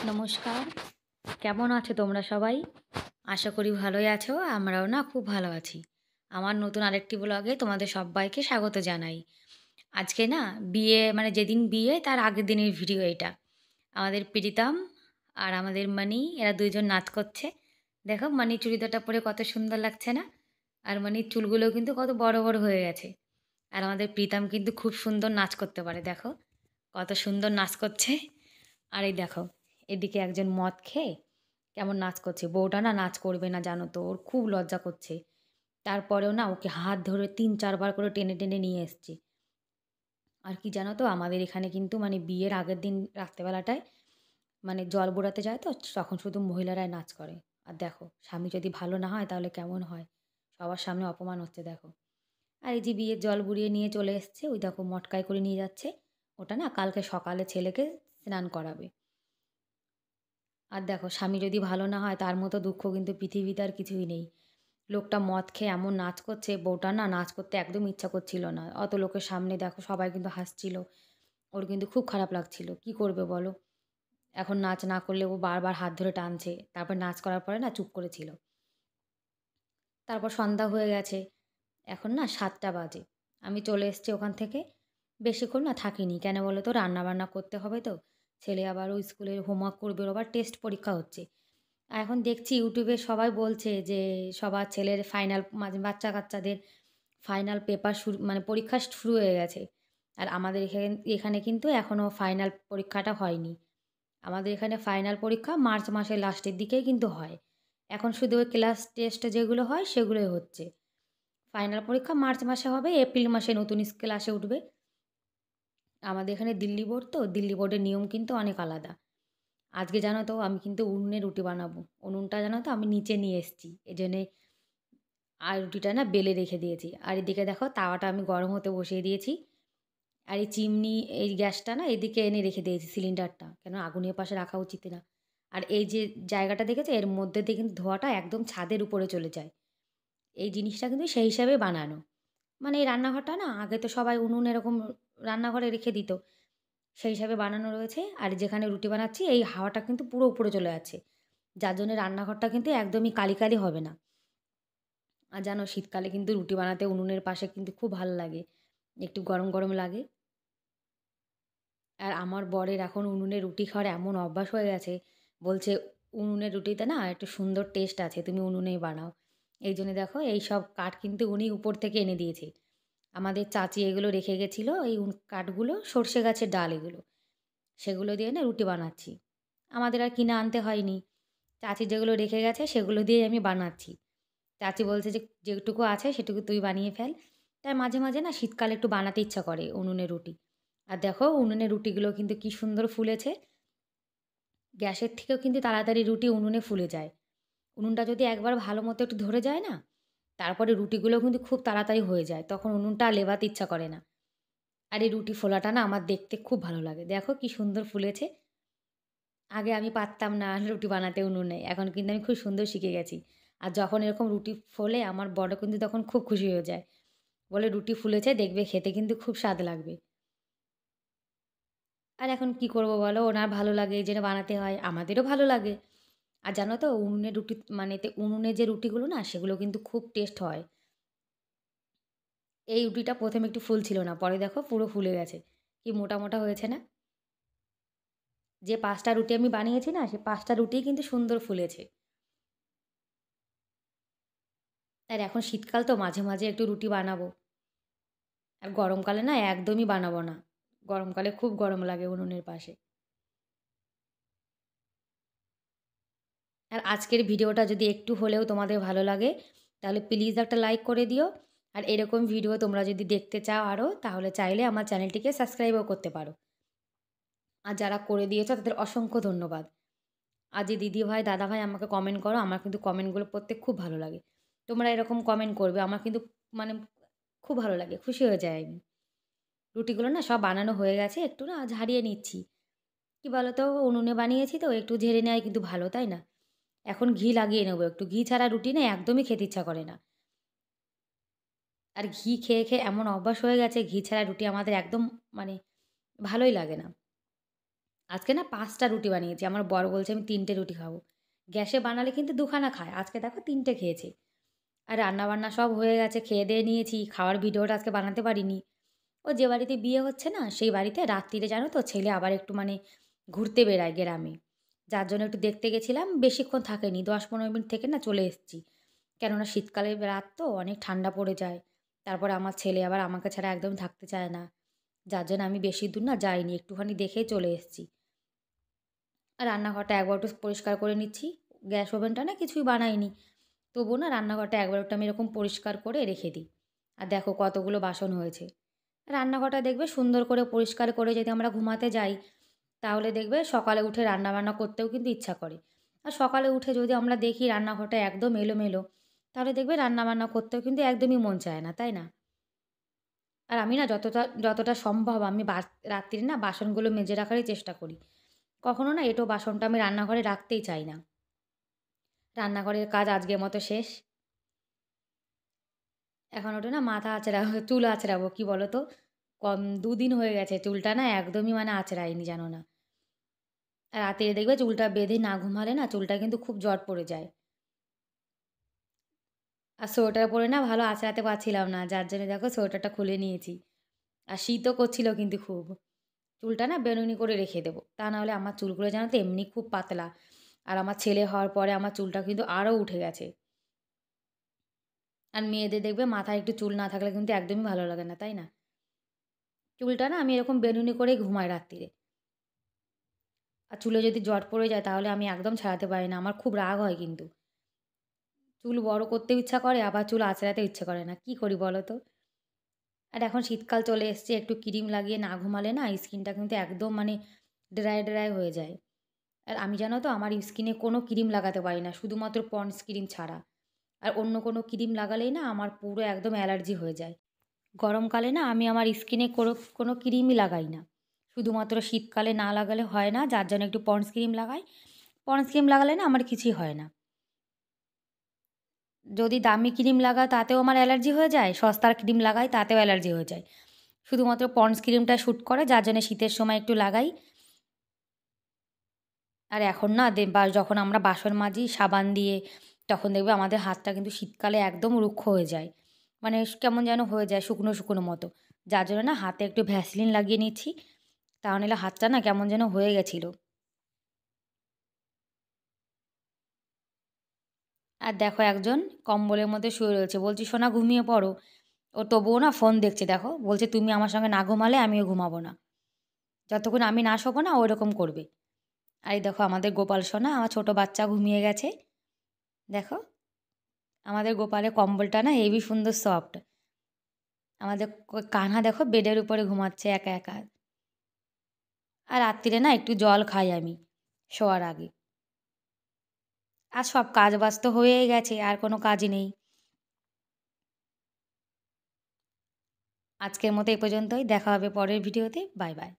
নমস্কার, কেমন আছো তোমরা সবাই? আশা করি ভালোই আছো। আমরাও না খুব ভালো আছি। আমার নতুন আরেকটি ব্লগে তোমাদের সব্বাইকে স্বাগত জানাই। আজকে না বিয়ে মানে যেদিন বিয়ে তার আগের দিনের ভিডিও এটা। আমাদের প্রীতম আর আমাদের মানি এরা ২ জন নাচ করছে। দেখো মানির চুড়িদারটা পরে কত সুন্দর লাগছে না? আর মানির চুলগুলোও কিন্তু কত বড়, বড় হয়ে গেছে। আর আমাদের প্রীতম কিন্তু খুব সুন্দর নাচ করতে পারে দেখো। কত সুন্দর নাচ করছে। আর এই দেখো এদিকে একজন মদ খেয়ে কেমন নাচ করছে। বউটা না নাচ করবে না জানো তো, ওর খুব লজ্জা করছে। তারপরেও না ওকে হাত ধরে ৩-৪ বার করে টেনে, টেনে নিয়ে এসছে। আর কি জানো তো আমাদের এখানে কিন্তু মানে বিয়ের আগের দিন রাত্রেবেলাটায় মানে জল বোড়াতে যায় তো তখন শুধু মহিলারাই নাচ করে। আর দেখো স্বামী যদি ভালো না হয় তাহলে কেমন হয়? সবার সামনে অপমান হচ্ছে দেখো। আর এই যে বিয়ের জল বুড়িয়ে নিয়ে চলে এসছে, ওই দেখো মটকায় করে নিয়ে যাচ্ছে। ওটা না কালকে সকালে ছেলেকে স্নান করাবে। আর দেখো স্বামী যদি ভালো না হয় তার মতো দুঃখ কিন্তু পৃথিবীতে আর কিছুই নেই। লোকটা মদ খেয়ে এমন নাচ করছে, বউটা না নাচ করতে একদম ইচ্ছা করছিল না। অত লোকের সামনে দেখো সবাই কিন্তু হাসছিল। ওর কিন্তু খুব খারাপ লাগছিল। কি করবে বলো? এখন নাচ না করলে ও বারবার হাত ধরে টানছে। তারপর নাচ করার পরে না চুপ করেছিল। তারপর সন্ধ্যা হয়ে গেছে। এখন না ৭টা বাজে। আমি চলে এসেছি ওখান থেকে। বেশিক্ষণ না থাকিনি। কেন বলো তো? রান্নাবান্না করতে হবে তো। ছেলে আবার ওই স্কুলের হোমওয়ার্ক করবে, ওর আবার টেস্ট পরীক্ষা হচ্ছে। আর এখন দেখছি ইউটিউবে সবাই বলছে যে সবার ছেলের ফাইনাল মানে বাচ্চা-কাচ্চাদের ফাইনাল পেপার শুরু মানে পরীক্ষা শুরু হয়ে গেছে। আর আমাদের এখানে কিন্তু এখনও ফাইনাল পরীক্ষাটা হয়নি। আমাদের এখানে ফাইনাল পরীক্ষা মার্চ মাসের লাস্টের দিকেই কিন্তু হয়। এখন শুধু ওই ক্লাস টেস্ট যেগুলো হয় সেগুলোই হচ্ছে। ফাইনাল পরীক্ষা মার্চ মাসে হবে, এপ্রিল মাসে নতুন ক্লাসে উঠবে। আমাদের এখানে দিল্লি বোর্ড তো, দিল্লি বোর্ডের নিয়ম কিন্তু অনেক আলাদা। আজকে জানো তো আমি কিন্তু উনুনে রুটি বানাবো। উনুনটা জানো তো আমি নিচে নিয়ে এসেছি। এজন্যে আর রুটিটা না বেলে রেখে দিয়েছি। আর এদিকে দেখো তাওয়াটা আমি গরম হতে বসিয়ে দিয়েছি। আর এই চিমনি এই গ্যাসটা না এদিকে এনে রেখে দিয়েছি সিলিন্ডারটা। কেন আগুনের পাশে রাখা উচিত না। আর এই যে জায়গাটা দেখেছো এর মধ্যে দিয়ে কিন্তু ধোঁয়াটা একদম ছাদের উপরে চলে যায়। এই জিনিসটা কিন্তু সেই হিসাবে বানানো। মানে এই রান্নাঘরটা না আগে তো সবাই উনুন এরকম রান্নাঘরে রেখে দিত। সেই হিসাবে বানানো রয়েছে। আর যেখানে রুটি বানাচ্ছি এই হাওয়াটা কিন্তু পুরো উপরে চলে যাচ্ছে। যার জন্য রান্নাঘরটা কিন্তু একদমই কালি, কালি হবে না। আর জানো শীতকালে কিন্তু রুটি বানাতে উনুনের পাশে কিন্তু খুব ভাল লাগে। একটু গরম, গরম লাগে। আর আমার বরের এখন উনুনে রুটি খাওয়ার এমন অভ্যাস হয়ে গেছে, বলছে উনুনের রুটিতে না একটু সুন্দর টেস্ট আছে, তুমি উনুনেই বানাও। এই জন্য দেখো এইসব কাঠ কিন্তু উনি উপর থেকে এনে দিয়েছে। আমাদের চাচি এগুলো রেখে গেছিলো এই কাঠগুলো, সর্ষে গাছের ডাল এগুলো। সেগুলো দিয়ে না রুটি বানাচ্ছি। আমাদের আর কিনে আনতে হয়নি। চাচি যেগুলো রেখে গেছে সেগুলো দিয়েই আমি বানাচ্ছি। চাচি বলছে যে যেটুকু আছে সেটুকু তুই বানিয়ে ফেল। তাই মাঝে, মাঝে না শীতকালে একটু বানাতে ইচ্ছা করে উনুনে রুটি। আর দেখো উনুনের রুটিগুলো কিন্তু কি সুন্দর ফুলেছে। গ্যাসের থেকেও কিন্তু তাড়াতাড়ি রুটি উনুনে ফুলে যায়। উনুনটা যদি একবার ভালো মতো একটু ধরে যায় না, তারপরে রুটিগুলো কিন্তু খুব তাড়াতাড়ি হয়ে যায়। তখন উনুনটা আর লেবাতে ইচ্ছা করে না। আর এই রুটি ফোলাটা না আমার দেখতে খুব ভালো লাগে। দেখো কি সুন্দর ফুলেছে। আগে আমি পারতাম না রুটি বানাতে উনুনে। এখন কিন্তু আমি খুব সুন্দর শিখে গেছি। আর যখন এরকম রুটি ফোলে আমার বড় কিন্তু তখন খুব খুশি হয়ে যায়। বলে রুটি ফুলেছে দেখবে খেতে কিন্তু খুব স্বাদ লাগবে। আর এখন কি করব বলো? ওনার ভালো লাগে এইজন্য বানাতে হয়। আমাদেরও ভালো লাগে। আর জানো তো উনুনের রুটি মানে উনুনে যে রুটিগুলো না সেগুলো কিন্তু খুব টেস্ট হয়। এই রুটিটা ১ম একটু ফুলছিল না। পরে দেখো পুরো ফুলে গেছে। কি মোটা, মোটা হয়েছে না? যে ৫ টা রুটি আমি বানিয়েছি না সে ৫ টা রুটিই কিন্তু সুন্দর ফুলেছে। আর এখন শীতকাল তো মাঝে, মাঝে একটু রুটি বানাবো। আর গরমকালে না একদমই বানাবো না। গরমকালে খুব গরম লাগে উনুনের পাশে। আর আজকের ভিডিওটা যদি একটু হলেও তোমাদের ভালো লাগে তাহলে প্লিজ একটা লাইক করে দিও। আর এরকম ভিডিও তোমরা যদি দেখতে চাও আরও তাহলে চাইলে আমার চ্যানেলটিকে সাবস্ক্রাইবও করতে পারো। আর যারা করে দিয়েছো তাদের অসংখ্য ধন্যবাদ। আর যে দিদিভাই, দাদাভাই আমাকে কমেন্ট করো, আমার কিন্তু কমেন্টগুলো পড়তে খুব ভালো লাগে। তোমরা এরকম কমেন্ট করবে, আমার কিন্তু মানে খুব ভালো লাগে, খুশি হয়ে যাই আমি। রুটিগুলো না সব বানানো হয়ে গেছে, একটু না ঝারিয়ে নিচ্ছি। কী বলো তো উনুনে বানিয়েছি তো একটু ঝেড়ে নেওয়াই কিন্তু ভালো, তাই না? এখন ঘি লাগিয়ে নেবো একটু। ঘি ছাড়া রুটি না একদমই খেতে ইচ্ছা করে না। আর ঘি খেয়ে, খেয়ে এমন অভ্যাস হয়ে গেছে ঘি ছাড়া রুটি আমাদের একদম মানে ভালোই লাগে না। আজকে না 5টা রুটি বানিয়েছি। আমার বর বলছে আমি 3টে রুটি খাবো। গ্যাসে বানালে কিন্তু 2 খানা খায়। আজকে দেখো 3টে খেয়েছে। আর রান্না-বান্না সব হয়ে গেছে। খেয়ে-দেয়ে নিয়েছি। খাওয়ার ভিডিওটা আজকে বানাতে পারিনি। ও যে বাড়িতে বিয়ে হচ্ছে না, সেই বাড়িতে রাত্রিরে জানো তো ছেলে আবার একটু মানে ঘুরতে বেড়ায় গ্রামে। যার জন্য একটু দেখতে গেছিলাম। বেশিক্ষণ থাকেনি। 10-15 মিনিট থেকে না চলে এসেছি। কেননা শীতকালের রাত তো অনেক ঠান্ডা পড়ে যায়। তারপরে আমার ছেলে আবার আমাকে ছাড়া একদম থাকতে চায় না। যার জন্য আমি বেশি দূর না যাইনি। একটুখানি দেখেই চলে এসেছি। আর রান্নাঘরটা একবার একটু পরিষ্কার করে নিচ্ছি। গ্যাস ওভেনটা না কিছুই বানাইনি। তবুও না রান্নাঘরটা একবার একটু আমি এরকম পরিষ্কার করে রেখে দিই। আর দেখো কতগুলো বাসন হয়েছে। রান্নাঘরটা দেখবে সুন্দর করে পরিষ্কার করে যদি আমরা ঘুমাতে যাই, তাহলে দেখবে সকালে উঠে রান্নাবান্না করতেও কিন্তু ইচ্ছা করে। আর সকালে উঠে যদি আমরা দেখি রান্নাঘরটা একদম এলোমেলো, তাহলে দেখবে রান্নাবান্না করতেও কিন্তু একদমই মন চায় না, তাই না? আর আমি না যতটা সম্ভব আমি রাত্রিরে না বাসনগুলো মেজে রাখারই চেষ্টা করি। কখনো না এঁটো বাসনটা আমি রান্নাঘরে রাখতেই চাই না। রান্নাঘরের কাজ আজকের মতো শেষ। এখন ওটা না মাথা আঁচড়াবো, চুল আঁচড়াবো। কি বলো তো? ২ দিন হয়ে গেছে চুলটা না একদমই মানে আঁচড়াইনি জানো না। আর রাত্রে দেখবে চুলটা বেঁধে না ঘুমালে না চুলটা কিন্তু খুব জট পড়ে যায়। আর সোয়েটার পরে না ভালো আঁচড়াতে পারছিলাম না। যার জন্য দেখো সোয়েটারটা খুলে নিয়েছি। আর শীতও করছিল কিন্তু খুব। চুলটা না বেনুনি করে রেখে দেবো। তা নাহলে আমার চুলগুলো জানো তো এমনি খুব পাতলা। আর আমার ছেলে হওয়ার পরে আমার চুলটা কিন্তু আরও উঠে গেছে। আর মেয়েদের দেখবে মাথায় একটু চুল না থাকলে কিন্তু একদমই ভালো লাগে না, তাই না? চুলটা না আমি এরকম বেনুনি করেই ঘুমাই রাত্তিরে। আর চুলে যদি জট পড়ে যায় তাহলে আমি একদম ছাড়াতে পারি না। আমার খুব রাগ হয় কিন্তু। চুল বড় করতেও ইচ্ছা করে আবার চুল আঁচড়াতেও ইচ্ছে করে না। কি করি বলো তো? আর এখন শীতকাল চলে এসছে একটু ক্রিম লাগিয়ে না ঘুমালে না স্কিনটা কিন্তু একদম মানে ড্রাই হয়ে যায়। আর আমি জানো তো আমার স্কিনে কোনো ক্রিম লাগাতে পারি না। শুধুমাত্র পন্ডস ক্রিম ছাড়া। আর অন্য কোনো ক্রিম লাগালেই না আমার পুরো একদম অ্যালার্জি হয়ে যায়। গরমকালে না আমি আমার স্কিনে কোনো ক্রিমই লাগাই না। শুধুমাত্র শীতকালে না লাগালে হয় না, যার জন্য একটু পন্ডস ক্রিম লাগাই। পন্ডস ক্রিম লাগালে না আমার কিছুই হয় না। যদি দামি ক্রিম লাগাই তাতেও আমার অ্যালার্জি হয়ে যায়, সস্তার ক্রিম লাগাই তাতেও অ্যালার্জি হয়ে যায়। শুধুমাত্র পন্ডস ক্রিমটা স্যুট করে যার জন্য শীতের সময় একটু লাগাই। আর এখন না যখন আমরা বাসন মাজি সাবান দিয়ে, তখন দেখবে আমাদের হাতটা কিন্তু শীতকালে একদম রুক্ষ হয়ে যায়। মানে কেমন যেন হয়ে যায় শুকনো, শুকনো মতো। যার জন্য না হাতে একটু ভ্যাসলিন লাগিয়ে নিচ্ছি। তা নাহলে হাতটা না কেমন যেন হয়ে গেছিল। আর দেখো একজন কম্বলের মধ্যে শুয়ে রয়েছে। বলছি, "সোনা ঘুমিয়ে পড়ো।" ও তবুও না ফোন দেখছে দেখো। বলছে, "তুমি আমার সঙ্গে না ঘুমালে আমিও ঘুমাবো না। যতক্ষণ আমি না শোবো না ও এরকম করবে।" আর এই দেখো আমাদের গোপাল সোনা, আমার ছোট বাচ্চা ঘুমিয়ে গেছে। দেখো আমাদের গোপালের কম্বলটা না হেবি সুন্দর সফট। আমাদের কানহা দেখো বেডের উপরে ঘুমাচ্ছে একা, একা। আর রাত্তিরে না একটু জল খাই আমি শোয়ার আগে। আর সব কাজ-বাজ তো হয়েই গেছে, আর কোনো কাজই নেই। আজকের মতো এই পর্যন্তই। দেখা হবে পরের ভিডিওতে। Bye, by.